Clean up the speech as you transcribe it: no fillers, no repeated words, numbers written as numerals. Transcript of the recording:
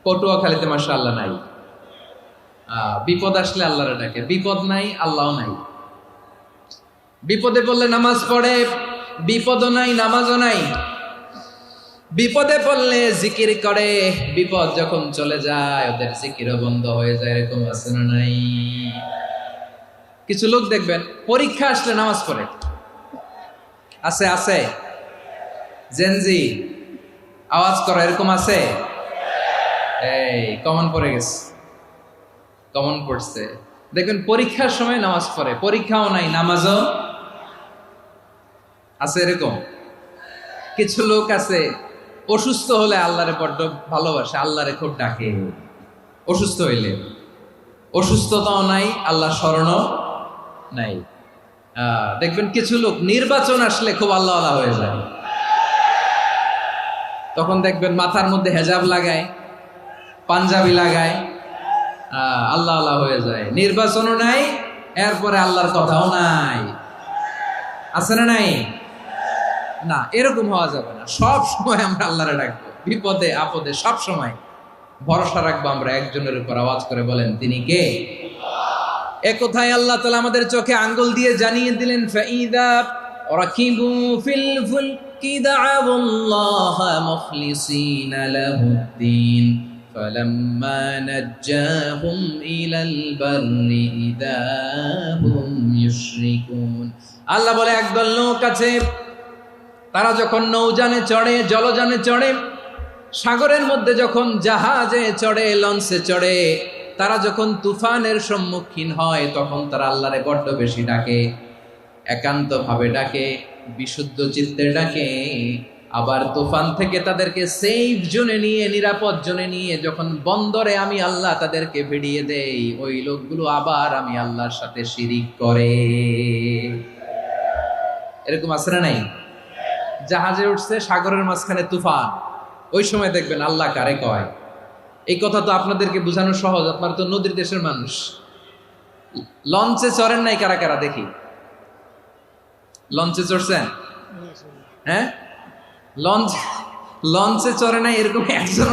পটুয়াখালীতে মাশাআল্লাহ নাই। বিপদ আসলে আল্লাহরে ডাকে, বিপদ নাই আল্লাহও নাই। বিপদে পড়লে নামাজ পড়ে, বিপদও নাই নামাজও নাই। বিপদে পড়লে জিকির করে, বিপদ যখন চলে যায় ওদের জিকিরও বন্ধ হয়ে যায়। এরকম আছে না নাই? কিছু লোক দেখবেন পরীক্ষা আসলে নামাজ পড়ে। আছে আছে, জেনজি আওয়াজ করো, এরকম আছে? এই কমন পড়ে গেছে, কমন পড়ছে। দেখবেন পরীক্ষার সময় নামাজ পড়ে, পরীক্ষাও নাই নামাজও আছে। এরকম কিছু লোক আছে অসুস্থ হলে আল্লাহরে বড্ড ভালোবাসে, আল্লাহরে খুব ডাকে। অসুস্থ হইলে অসুস্থতাও নাই, আল্লাহ স্মরণও নাই। দেখবেন কিছু লোক নির্বাচন আসলে খুব আল্লাহ হয়ে যায়। তখন দেখবেন মাথার মধ্যে হেজাব লাগায়, পাঞ্জাবি লাগায়, আল্লাহ হয়ে যায়। নির্বাচনও নাই, এরপরে আল্লাহর কথাও নাই। আছে না নাই? না, এরকম হওয়া যাবে না। সব সময় আমরা আল্লাহরে ডাকবো, বিপদে আপদে সব সময় ভরসা রাখবো আমরা একজনের উপর। আওয়াজ করে বলেন, তিনি কে? এ কথায় আল্লাহ তাআলা আমাদের চোখে আঙ্গুল দিয়ে জানিয়ে দিলেন, ফাইদা রাকিবু ফিল ফুলকি দা'আউল্লাহা মুখলিসিনা লাহুদ্দিন ফালাম্মা নাজ্জাহুম ইলাল বাররি ইযা হুম ইউশরিকুন। আল্লাহ বলে, একদল লোক আছে, তারা যখন নৌযানে চড়ে, জলযানে চড়ে, সাগরের মধ্যে যখন জাহাজে চড়ে, লঞ্চে চড়ে, তারা যখন তুফানের সম্মুখীন হয় তখন তারা আল্লাহরে বড্ড বেশি ডাকে, একান্ত ভাবে ডাকে, বিশুদ্ধ চিত্তে ডাকে। আবার তুফান থেকে তাদেরকে সেফ জোনে নিয়ে, নিরাপদ জোনে নিয়ে যখন বন্দরে আমি আল্লাহ তাদেরকে ভিড়িয়ে দেই, ওই লোকগুলো আবার আমি আল্লাহর সাথে শিরিক করে। এরকম আছে না নাই? জাহাজে উঠছে, সাগরের মাঝখানে তুফান, ওই সময় দেখবেন আল্লাহ কারে কয়। এই কথা তো আপনাদেরকে বোঝানো সহজ, আপনারা তো নদীর দেশের মানুষ। লঞ্চে চড়েন নাই কারা কারা দেখি? লঞ্চে চড়ছেন? হ্যাঁ, লঞ্চে চড়ে নাই এরকম একজন